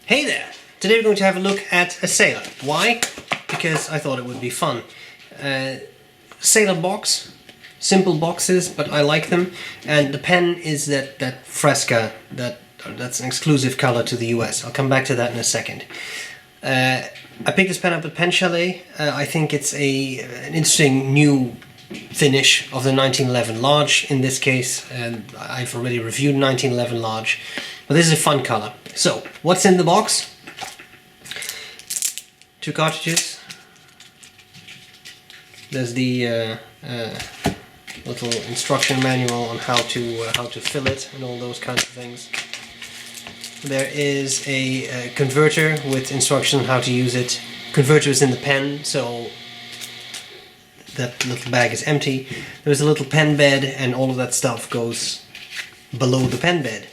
Hey there! Today we're going to have a look at a Sailor. Why? Because I thought it would be fun. Sailor box, simple boxes, but I like them. And the pen is that Fresca, that's an exclusive color to the US. I'll come back to that in a second. I picked this pen up at Pen Chalet. I think it's an interesting new finish of the 1911 large in this case, and I've already reviewed 1911 large, but this is a fun color. So what's in the box? 2 cartridges. There's the little instruction manual on how to fill it and all those kinds of things. There is a converter with instructions on how to use it. Converter is in the pen, so that little bag is empty. There's a little pen bed, and all of that stuff goes below the pen bed.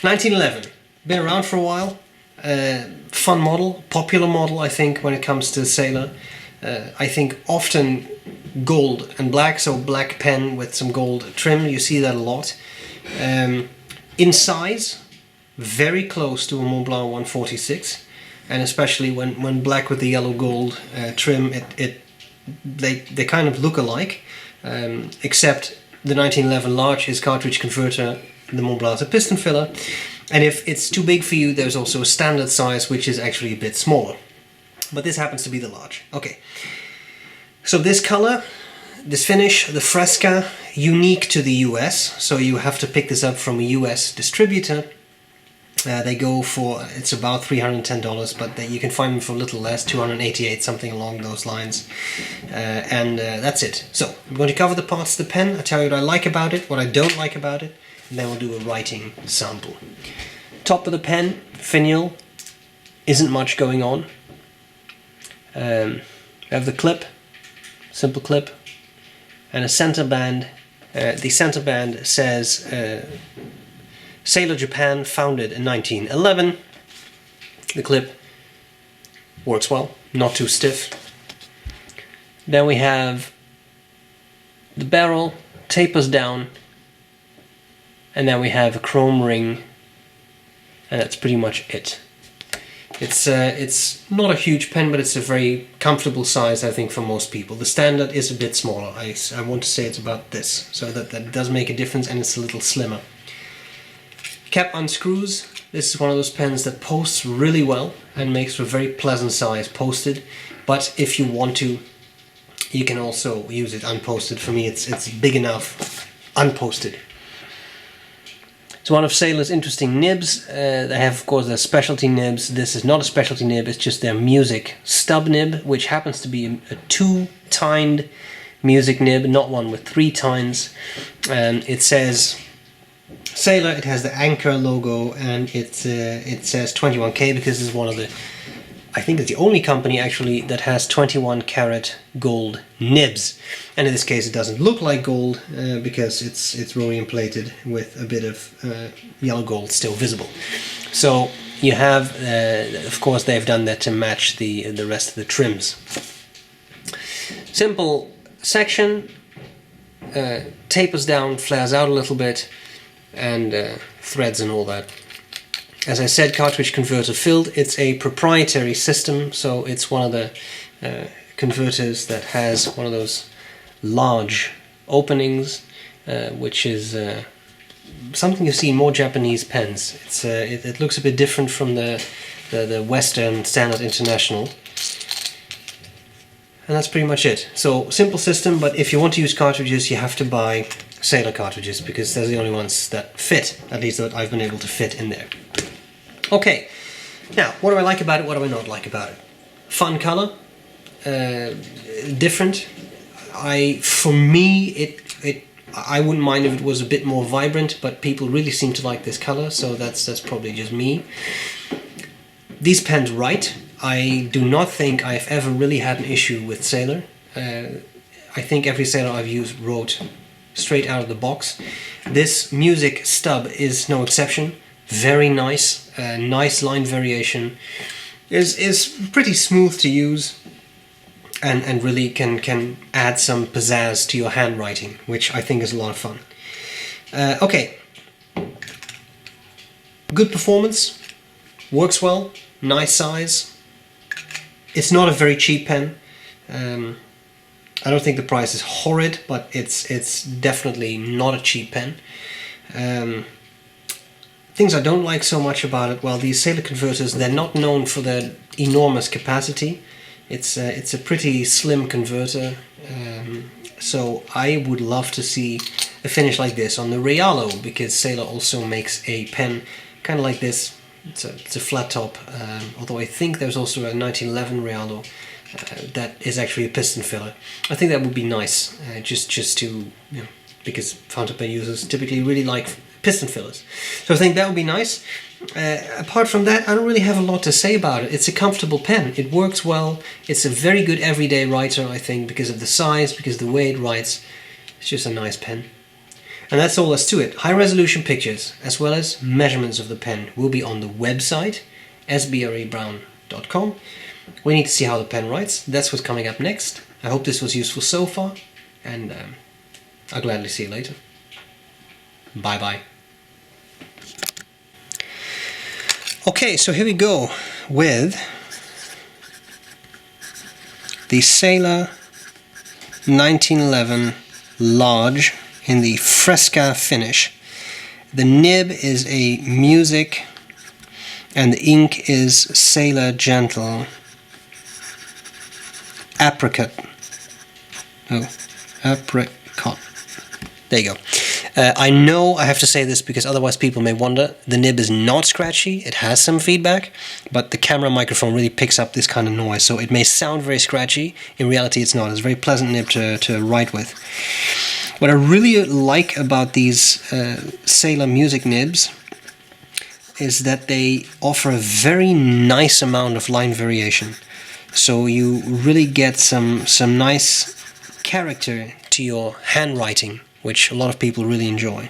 1911, been around for a while. Fun model, popular model, I think, when it comes to Sailor. I think often gold and black, so black pen with some gold trim. You see that a lot. In size, very close to a Montblanc 146, and especially when black with the yellow gold trim, they kind of look alike, except the 1911 large is cartridge converter, the Montblanc is a piston filler, and if it's too big for you, there's also a standard size which is actually a bit smaller, but this happens to be the large. Okay, so this color, this finish, the Fresca, unique to the US, so you have to pick this up from a US distributor. They go for, it's about $310, but you can find them for a little less, $288, something along those lines. And that's it. So, I'm going to cover the parts of the pen. I'll tell you what I like about it, what I don't like about it, and then we'll do a writing sample. Top of the pen, finial, isn't much going on. We have the clip, simple clip, and a center band. The center band says Sailor Japan, founded in 1911. The clip works well, not too stiff. Then we have the barrel, tapers down, and then we have a chrome ring, and that's pretty much it. It's not a huge pen, but it's a very comfortable size, I think, for most people. The standard is a bit smaller. I want to say it's about this, so that does make a difference, and it's a little slimmer. Cap unscrews. This is one of those pens that posts really well and makes for a very pleasant size posted, but if you want to, you can also use it unposted. For me, it's big enough unposted. It's one of Sailor's interesting nibs. They have, of course, their specialty nibs. This is not a specialty nib, it's just their music stub nib, which happens to be a 2-tined music nib, not one with 3 tines. And it says Sailor, it has the Anchor logo, and it says 21K because it's one of the, I think it's the only company actually that has 21 karat gold nibs. And in this case it doesn't look like gold because it's rhodium plated with a bit of yellow gold still visible. So you have, of course they've done that to match the rest of the trims. Simple section, tapers down, flares out a little bit, and threads and all that. As I said, cartridge converter filled. It's a proprietary system, so it's one of the converters that has one of those large openings, which is something you see in more Japanese pens. It looks a bit different from the Western Standard International. And that's pretty much it. So, simple system, but if you want to use cartridges, you have to buy Sailor cartridges, because they're the only ones that fit, at least that I've been able to fit in there. Okay, now, what do I like about it, what do I not like about it? Fun color, different. For me, I wouldn't mind if it was a bit more vibrant, but people really seem to like this color, so that's probably just me. These pens write. I do not think I've ever really had an issue with Sailor. I think every Sailor I've used wrote straight out of the box. This music stub is no exception. Very nice, nice line variation. Is pretty smooth to use, and really can add some pizzazz to your handwriting, which I think is a lot of fun. Okay, good performance. Works well, nice size. It's not a very cheap pen. I don't think the price is horrid, but it's definitely not a cheap pen. Things I don't like so much about it, well, these Sailor converters, they're not known for their enormous capacity. It's a pretty slim converter, so I would love to see a finish like this on the Realo, because Sailor also makes a pen kind of like this. It's a flat top, although I think there's also a 1911 Realo that is actually a piston filler. I think that would be nice, just to, you know, because fountain pen users typically really like piston fillers. So I think that would be nice. Apart from that, I don't really have a lot to say about it. It's a comfortable pen. It works well. It's a very good everyday writer, I think, because of the size, because of the way it writes. It's just a nice pen. And that's all there's to it. High resolution pictures, as well as measurements of the pen, will be on the website, sbrebrown.com. We need to see how the pen writes. That's what's coming up next. I hope this was useful so far, and I'll gladly see you later. Bye bye. Okay, so here we go with the Sailor 1911 large in the Fresca finish. The nib is a music and the ink is Sailor Gentle Apricot. Oh, apricot. There you go. I know I have to say this because otherwise people may wonder. The nib is not scratchy, it has some feedback, but the camera microphone really picks up this kind of noise, so it may sound very scratchy. In reality it's not. It's a very pleasant nib to write with. What I really like about these Sailor music nibs is that they offer a very nice amount of line variation. So you really get some nice character to your handwriting, which a lot of people really enjoy.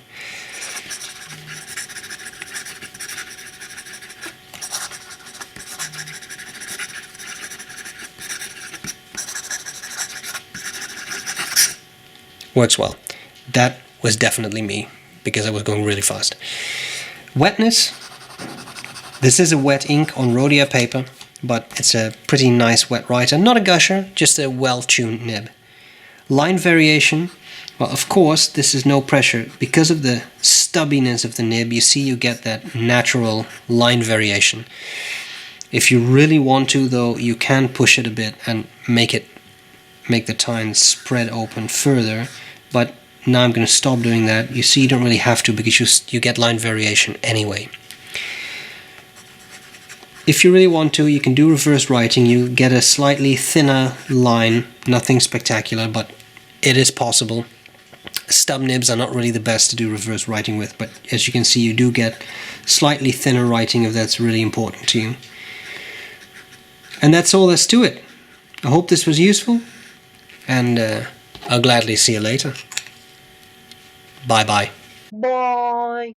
Works well. That was definitely me, because I was going really fast. Wetness. This is a wet ink on Rhodia paper, but it's a pretty nice wet writer. Not a gusher, just a well-tuned nib. Line variation. Well, of course, this is no pressure. Because of the stubbiness of the nib, you see you get that natural line variation. If you really want to, though, you can push it a bit and make the tines spread open further. But now I'm going to stop doing that. You see, you don't really have to, because you get line variation anyway. If you really want to, you can do reverse writing. You get a slightly thinner line. Nothing spectacular, but it is possible. Stub nibs are not really the best to do reverse writing with, but as you can see, you do get slightly thinner writing if that's really important to you. And that's all there's to it. I hope this was useful, and I'll gladly see you later. Bye bye. Bye.